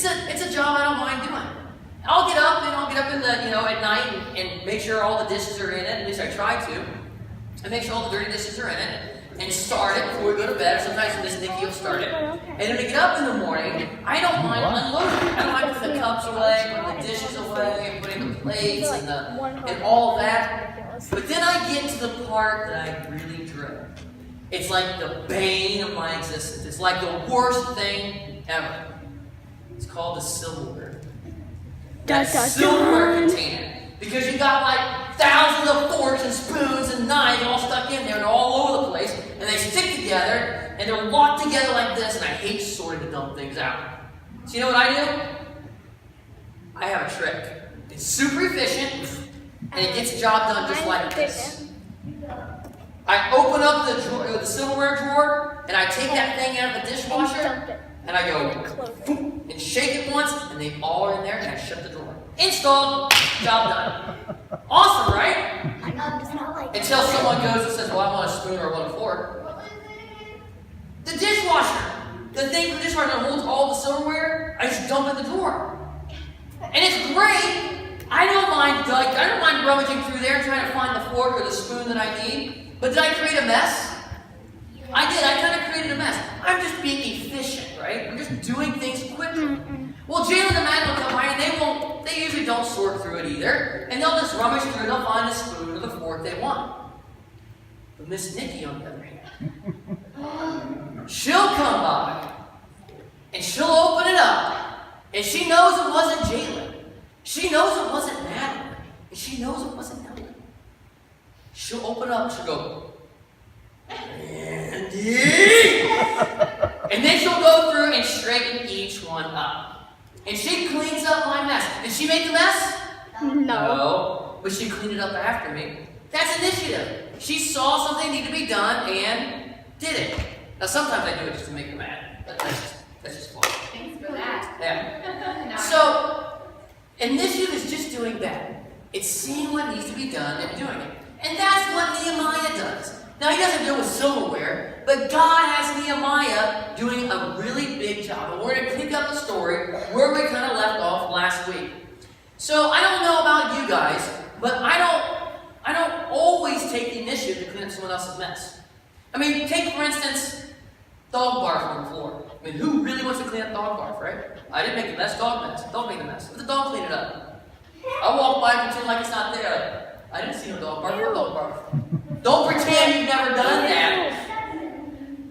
It's a job I don't mind doing. I'll get up in the, at night and make sure all the dishes are in it. At least I try to. And make sure all the dirty dishes are in it. And start it before we go to bed. Sometimes Miss Nikki will start it. And then we get up in the morning, I don't mind unloading. I don't mind putting the cups away, putting the dishes away, and putting the plates and all that. But then I get to the part that I really dread. It's like the bane of my existence. It's like the worst thing ever. It's called the silverware. That silverware container. Because you got like thousands of forks and spoons and knives all stuck in there and all over the place. And they stick together and they're locked together like this. And I hate sorting the dumb things out. So you know what I do? I have a trick. It's super efficient and it gets the job done just like this. I open up the silverware drawer and I take that thing out of the dishwasher and I go boom, and shake it once and they all are in there and I shut the drawer. Installed, job done. Awesome, right? Until someone goes and says, well, I want a spoon or I want a fork. The dishwasher, the thing for the dishwasher that holds all the silverware, I just dump in the drawer. And it's great. I don't mind rummaging through there and trying to find the fork or the spoon that I need. But did I create a mess? I did. I kind of created a mess. I'm just being efficient, right? I'm just doing things quickly. Well, Jalen and Matt will come by and they usually don't sort through it either. And they'll just rummage through and they'll find the spoon or the fork they want. But Miss Nikki, on the other hand, she'll come by and she'll open it up. And she knows it wasn't Jalen. She knows it wasn't Madeline. And she knows it wasn't Ellen. She'll open up and she'll go, Andy! And then she'll go through and straighten each one up. And she cleans up my mess. Did she make the mess? No. But she cleaned it up after me. That's initiative. She saw something needed to be done and did it. Now sometimes I do it just to make her mad. But that's just fun. Thanks for that. Yeah. So, initiative is just doing that. It's seeing what needs to be done and doing it. And that's what Nehemiah does. Now, he doesn't do it with silverware, but God has Nehemiah doing a really big job. And we're going to pick up the story where we kind of left off last week. So, I don't know about you guys, but I don't always take the initiative to clean up someone else's mess. I mean, take, for instance, dog barf on the floor. I mean, who really wants to clean up dog barf, right? I didn't make the mess, dog mess. Dog made the mess. Let the dog clean it up. I walk by and pretend like it's not there. I didn't see no dog barf. What dog barf? Don't pretend you've never done that.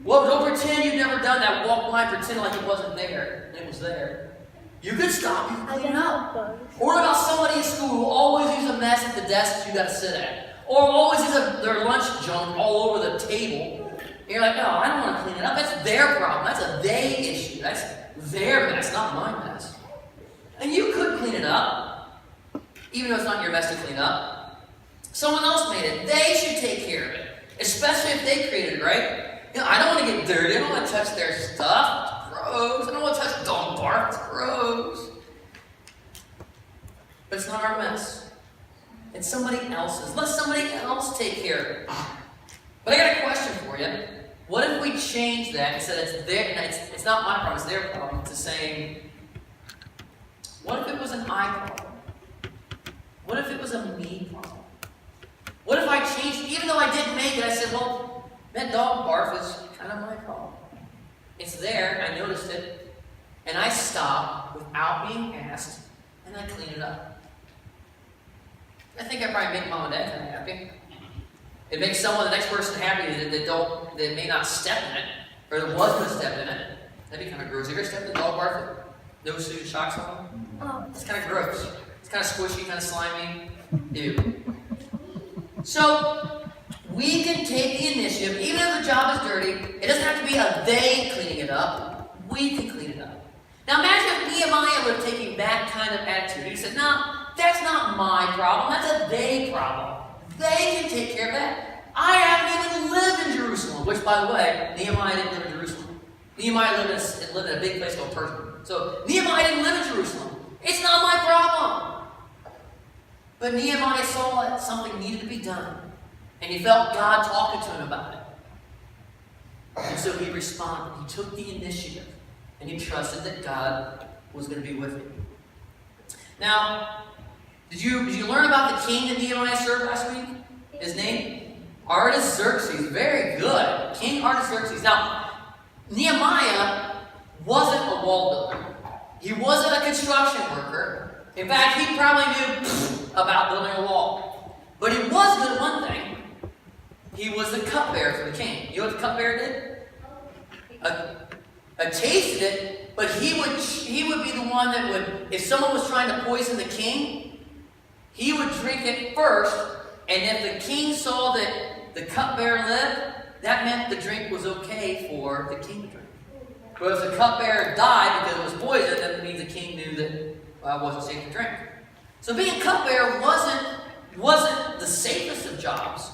Well, don't pretend you've never done that. Walk by and pretend like it wasn't there. It was there. You could stop. You could clean it up. Or what about somebody at school who always leaves a mess at the desk you got to sit at? Or always leaves their lunch junk all over the table. And you're like, no, I don't want to clean it up. That's their problem. That's a they issue. That's their mess, not my mess. And you could clean it up, even though it's not your mess to clean up. Someone else made it. They should take care of it, especially if they created it, right? I don't want to get dirty. I don't want to touch their stuff. It's gross. I don't want to touch dog bark. It's gross. But it's not our mess. It's somebody else's. Let somebody else take care of it. But I got a question for you. What if we change that and said it's not my problem, it's their problem, to saying, what if it was an I problem? What if it was a me problem? What if I changed it? Even though I didn't make it, I said, well, that dog barf is kind of my problem. It's there, I noticed it, and I stopped without being asked, and I cleaned it up. I think I probably make mom and dad kind of happy. It makes the next person happy that may not step in it, or that was going to step in it. That'd be kind of gross. Have you ever stepped in dog barf with no suit shocks on? Oh. It's kind of gross. It's kind of squishy, kind of slimy. Ew. So, we can take the initiative, even if the job is dirty. It doesn't have to be a they cleaning it up. We can clean it up. Now imagine if Nehemiah would have taken that kind of attitude. He said, no, that's not my problem. That's a they problem. They can take care of that. I haven't even lived in Jerusalem. Which, by the way, Nehemiah didn't live in Jerusalem. Nehemiah lived in a big place called Persia. So, Nehemiah didn't live in Jerusalem. It's not my problem. But Nehemiah saw that something needed to be done. And he felt God talking to him about it. And so he responded. He took the initiative. And he trusted that God was going to be with him. Now, did you learn about the king that Nehemiah served last week? His name? Artaxerxes. Very good. King Artaxerxes. Now, Nehemiah wasn't a wall builder. He wasn't a construction worker. In fact, he probably knew about building a wall. But he was good at one thing. He was the cupbearer for the king. You know what the cupbearer did? Tasted it, but he would be the one that would, if someone was trying to poison the king, he would drink it first, and if the king saw that the cupbearer lived, that meant the drink was okay for the king to drink. But if the cupbearer died because it was poison, that means the king knew that it wasn't safe to drink. So being a cupbearer wasn't the safest of jobs,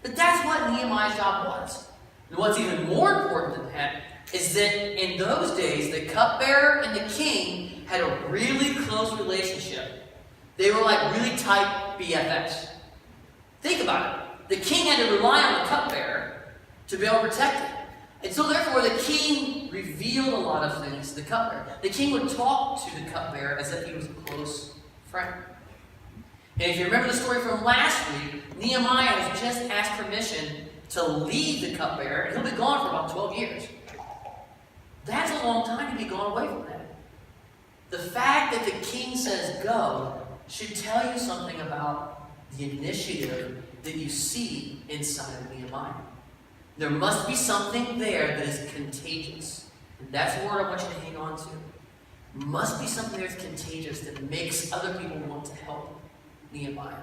but that's what Nehemiah's job was. And what's even more important than that is that in those days, the cupbearer and the king had a really close relationship. They were like really tight BFFs. Think about it. The king had to rely on the cupbearer to be able to protect him. And so therefore, the king revealed a lot of things to the cupbearer. The king would talk to the cupbearer as if he was a close friend. And if you remember the story from last week, Nehemiah has just asked permission to lead the cupbearer, and he'll be gone for about 12 years. That's a long time to be gone away from that. The fact that the king says go should tell you something about the initiative that you see inside of Nehemiah. There must be something there that is contagious. And that's the word I want you to hang on to. Must be something that's contagious that makes other people want to help Nehemiah.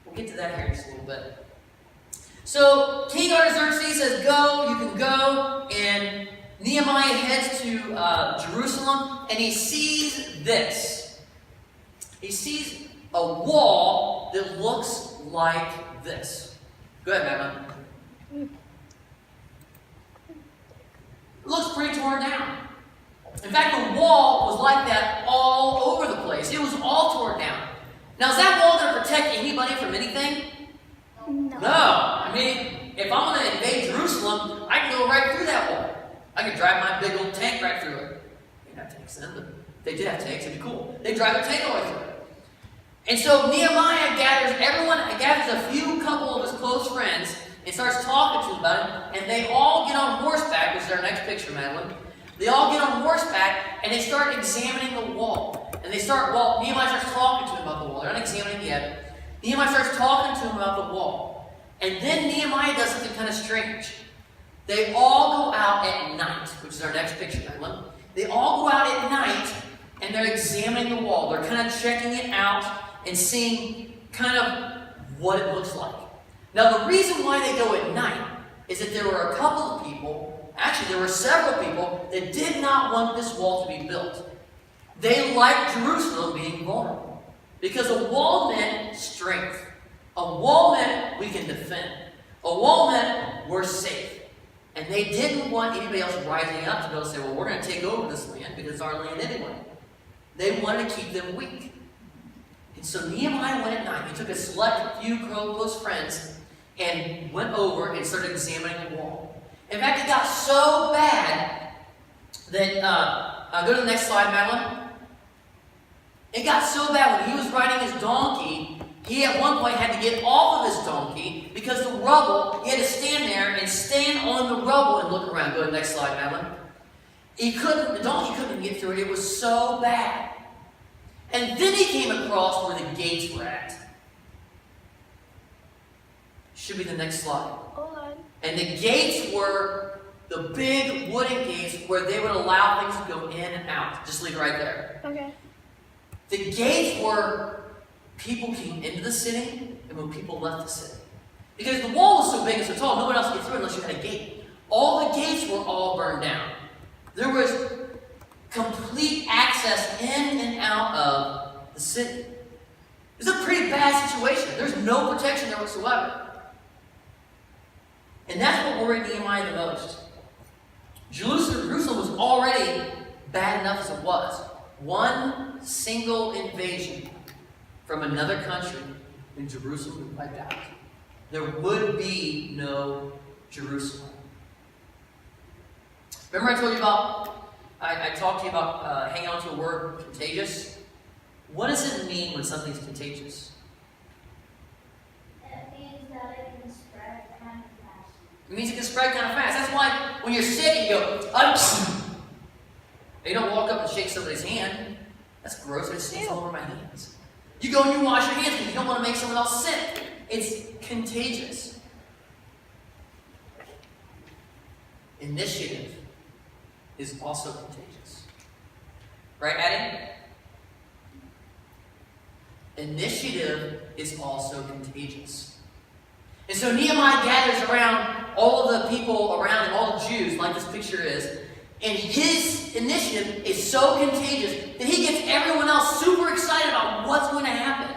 We'll get to that here in just a little bit. So King Artaxerxes says, go, you can go. And Nehemiah heads to Jerusalem, and he sees this. He sees a wall that looks like this. Go ahead, Madeline. It looks pretty torn down. In fact, the wall was like that all over the place. It was all torn down. Now, is that wall going to protect anybody from anything? No. I mean, if I'm going to invade Jerusalem, I can go right through that wall. I could drive my big old tank right through it. They didn't have tanks then, but they did have tanks. It'd be cool. They drive a tank all the way through it. And so Nehemiah gathers a few couple of his close friends and starts talking to them about it. And they all get on horseback, which is our next picture, Madeline. They all get on horseback and they start examining the wall. And Nehemiah starts talking to them about the wall. They're not examining it yet. Nehemiah starts talking to them about the wall. And then Nehemiah does something kind of strange. They all go out at night, which is our next picture, Madeline. They all go out at night and they're examining the wall. They're kind of checking it out and seeing kind of what it looks like. Now, the reason why they go at night is that there were a couple of people, actually there were several people, that did not want this wall to be built. They liked Jerusalem being vulnerable. Because a wall meant strength. A wall meant we can defend. A wall meant we're safe. And they didn't want anybody else rising up to be able to say, well, we're going to take over this land because it's our land anyway. They wanted to keep them weak. And so Nehemiah went at night. He took a select few close friends and went over and started examining the wall. In fact, it got so bad that, go to the next slide, Madeline. It got so bad when he was riding his donkey, he at one point had to get off of his donkey because the rubble, he had to stand there and stand on the rubble and look around. Go to the next slide, Madeline. The donkey couldn't get through it. It was so bad. And then he came across where the gates were at. Should be the next slide. Hold on. And the gates were the big wooden gates where they would allow things to go in and out. Just leave it right there. Okay. The gates were people came into the city and when people left the city. Because the wall was so big and so tall, no one else could get through unless you had a gate. All the gates were all burned down. There was complete access in and out of the city. It's a pretty bad situation. There's no protection there whatsoever. And that's what worried Nehemiah the most. Jerusalem was already bad enough as it was. One single invasion from another country and Jerusalem would be wiped out. There would be no Jerusalem. Remember I told you about I talked to you about hanging on to a word, contagious. What does it mean when something's contagious? It means that it can spread kind of fast. It means it can spread kind of fast. That's why when you're sick, you go, you don't walk up and shake somebody's hand. That's gross. It stinks all over my hands. You go and you wash your hands because you don't want to make someone else sick. It's contagious. Initiative is also contagious. Right, Addie? Initiative is also contagious. And so Nehemiah gathers around all of the people around him, all the Jews, like this picture is, and his initiative is so contagious that he gets everyone else super excited about what's going to happen.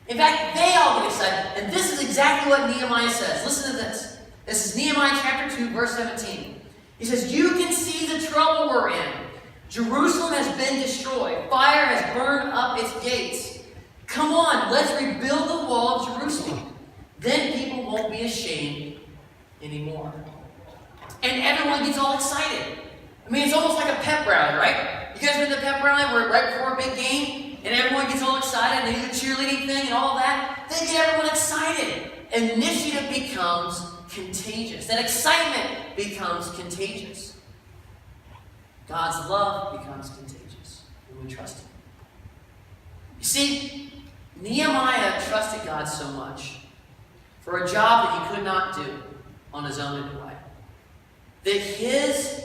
In fact, they all get excited. And this is exactly what Nehemiah says. Listen to this. This is Nehemiah chapter 2, verse 17. He says, "You can see the trouble we're in. Jerusalem has been destroyed. Fire has burned up its gates. Come on, let's rebuild the wall of Jerusalem. Then people won't be ashamed anymore." And everyone gets all excited. I mean, it's almost like a pep rally, right? You guys been to a pep rally where right before a big game, and everyone gets all excited, and they do the cheerleading thing and all of that? They get everyone excited. Initiative becomes contagious. That excitement becomes contagious. God's love becomes contagious when we trust Him. You see, Nehemiah trusted God so much for a job that he could not do on his own anyway, that his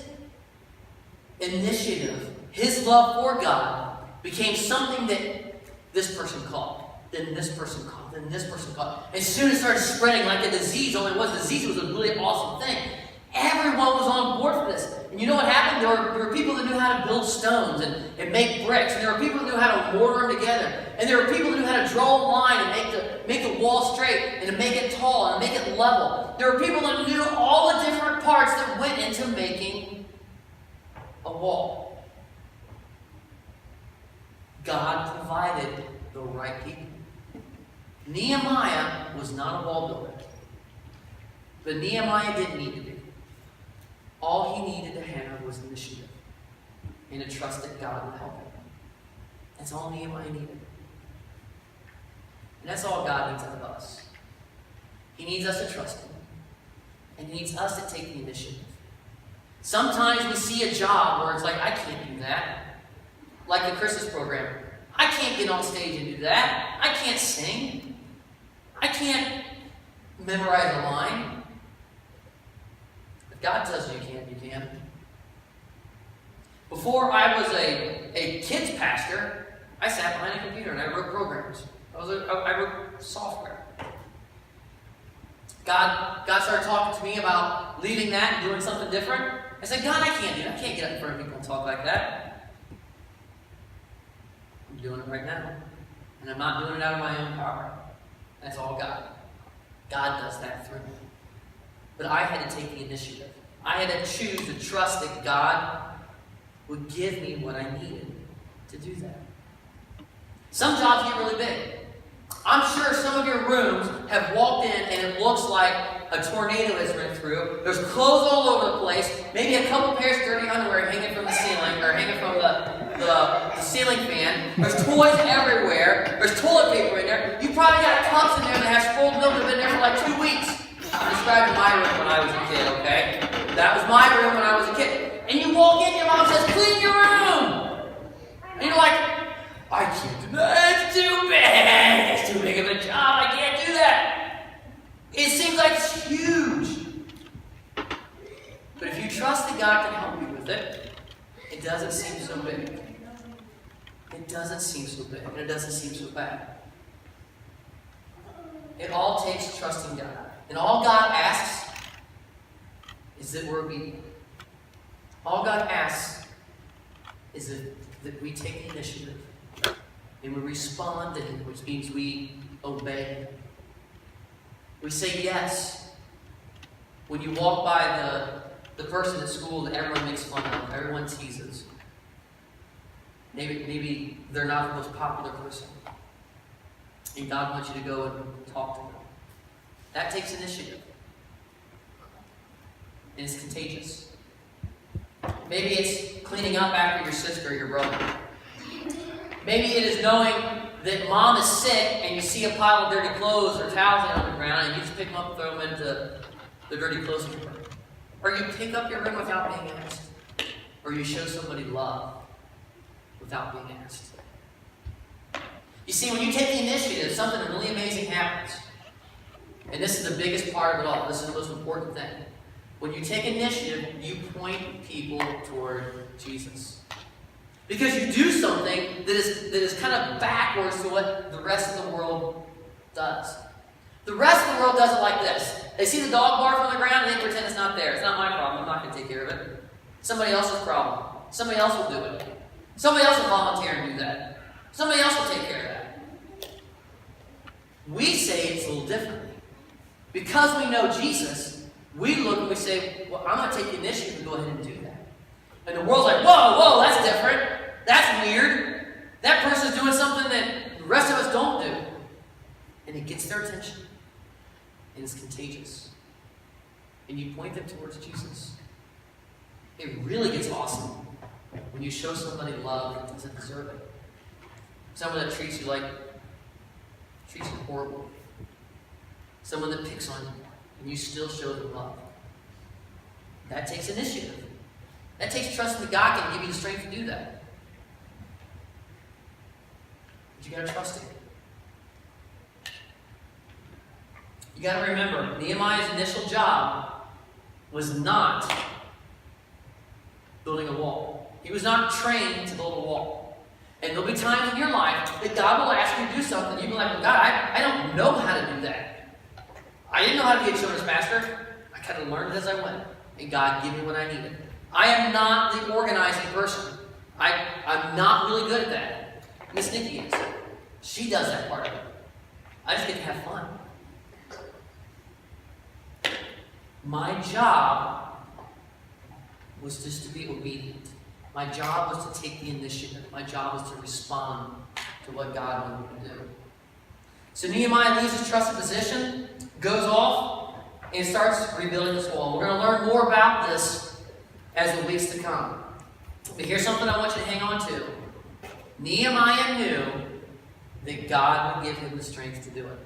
initiative, his love for God, became something that this person called, then this person called, then this person called. As soon as it started spreading like a disease, only was disease was a really awesome thing. Everyone was on board for this. And you know what happened? There were people that knew how to build stones and make bricks. And there were people that knew how to mortar them together. And there were people that knew how to draw a line and make the wall straight and to make it tall and to make it level. There were people that knew all the different parts that went into making a wall. God provided the right people. Nehemiah was not a wall builder. But Nehemiah didn't need to be. All he needed to have was initiative and to trust that God would help him. That's all Nehemiah needed. And that's all God needs out of us. He needs us to trust Him. And He needs us to take the initiative. Sometimes we see a job where it's like, I can't do that. Like the Christmas program. I can't get on stage and do that. I can't sing. I can't memorize a line. If God tells you you can't, you can. Before I was a kids pastor, I sat behind a computer and I wrote programs. I wrote software. God started talking to me about leaving that and doing something different. I said, God, I can't do that. I can't get up in front of people and talk like that. I'm doing it right now. And I'm not doing it out of my own power. That's all God. God does that through me. But I had to take the initiative. I had to choose to trust that God would give me what I needed to do that. Some jobs get really big. I'm sure some of your rooms have walked in and it looks like a tornado has run through. There's clothes all over the place. Maybe a couple pairs of dirty underwear hanging from the ceiling or hanging from the ceiling fan. There's toys everywhere. There's toilet paper in there. You probably got cups in there that have spoiled milk that have been there for like 2 weeks. I'm describing my room when I was a kid, okay? That was my room when I was a kid. And you walk in, your mom says, clean your room! And you're like, I can't do that. It's too big. It's too big of a job. I can't do that. It seems like it's huge. But if you trust that God can help you with it, it doesn't seem so big. It doesn't seem so big. And it doesn't seem so bad. It all takes trusting God. And all God asks is that we're obedient. All God asks is that we take the initiative and we respond to Him, which means we obey Him. We say yes. When you walk by the person at school that everyone makes fun of, everyone teases. Maybe they're not the most popular person. And God wants you to go and talk to them. That takes initiative. And it's contagious. Maybe it's cleaning up after your sister or your brother. Maybe it is knowing that mom is sick and you see a pile of dirty clothes or towels on the ground and you just pick them up and throw them into the dirty clothes drawer. Or you pick up your room without being asked. Or you show somebody love without being asked. You see, when you take the initiative, something really amazing happens. And this is the biggest part of it all. This is the most important thing. When you take initiative, you point people toward Jesus. Because you do something that is kind of backwards to what the rest of the world does. The rest of the world does it like this. They see the dog barf on the ground and they pretend it's not there. It's not my problem. I'm not going to take care of it. Somebody else's problem. Somebody else will do it. Somebody else will volunteer and do that. Somebody else will take care of that. We say it's a little differently. Because we know Jesus, we look and we say, well, I'm going to take the initiative and go ahead and do that. And the world's like, whoa, that's different. That's weird. That person's doing something that the rest of us don't do. And it gets their attention. And it's contagious. And you point them towards Jesus. It really gets awesome when you show somebody love that doesn't deserve it. Someone that treats you horrible. Someone that picks on you, and you still show them love. That takes initiative. That takes trust that God can give you the strength to do that. But you gotta trust Him. You gotta remember, Nehemiah's initial job was not building a wall. He was not trained to build a wall. And there'll be times in your life that God will ask you to do something. You'll be like, well, God, I don't know how to do that. I didn't know how to be a children's pastor. I kind of learned it as I went. And God gave me what I needed. I am not the organizing person. I'm not really good at that. Miss Nikki is. She does that part of it. I just get to have fun. My job was just to be obedient. My job was to take the initiative. My job was to respond to what God wanted me to do. So Nehemiah leaves his trusted position, goes off, and starts rebuilding this wall. We're going to learn more about this as the weeks to come. But here's something I want you to hang on to. Nehemiah knew that God would give him the strength to do it.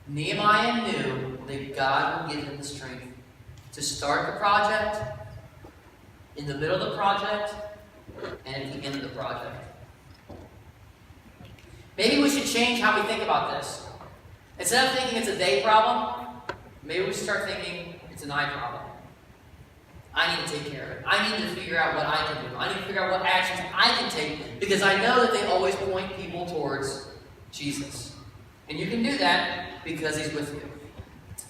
Nehemiah knew that God would give him the strength to start the project, in the middle of the project, and at the end of the project. Maybe we should change how we think about this. Instead of thinking it's a day problem, maybe we should start thinking it's an I problem. I need to take care of it. I need to figure out what I can do. I need to figure out what actions I can take because I know that they always point people towards Jesus. And you can do that because He's with you.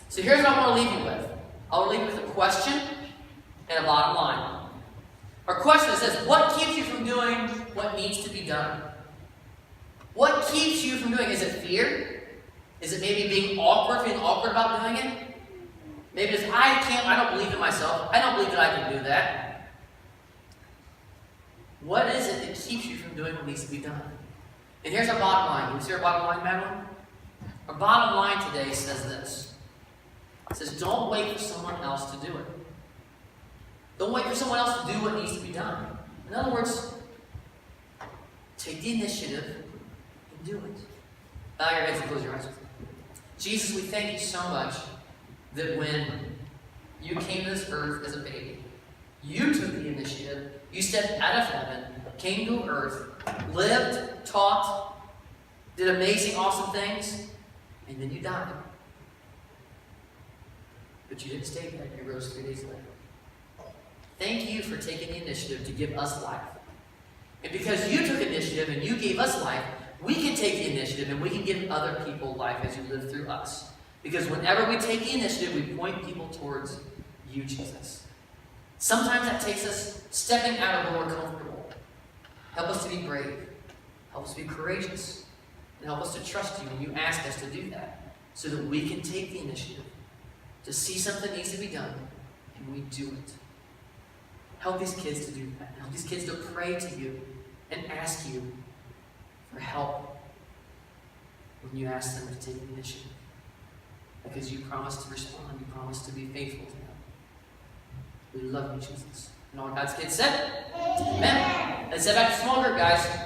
So here's what I want to leave you with. I want to leave you with a question and a bottom line. Our question says, what keeps you from doing what needs to be done? What keeps you from doing it? Is it fear? Is it maybe being awkward, feeling awkward about doing it? Maybe it's, I don't believe in myself. I don't believe that I can do that. What is it that keeps you from doing what needs to be done? And here's our bottom line. Can you see our bottom line, Madeline? Our bottom line today says this. It says, don't wait for someone else to do it. Don't wait for someone else to do what needs to be done. In other words, take the initiative and do it. Bow your heads and close your eyes with me. Jesus, we thank you so much that when you came to this earth as a baby, you took the initiative, you stepped out of heaven, came to earth, lived, taught, did amazing, awesome things, and then you died. But you didn't stay dead, you rose 3 days later. Thank you for taking the initiative to give us life. And because you took initiative and you gave us life, we can take the initiative and we can give other people life as you live through us. Because whenever we take the initiative, we point people towards you, Jesus. Sometimes that takes us stepping out of where we're comfortable. Help us to be brave. Help us to be courageous. And help us to trust you when you ask us to do that. So that we can take the initiative to see something needs to be done and we do it. Help these kids to do that. Help these kids to pray to you and ask you for help when you ask them to take the initiative. Because you promise to respond. You promise to be faithful to them. We love you, Jesus. And all God's kids said, Amen. Let's head back to small group, guys.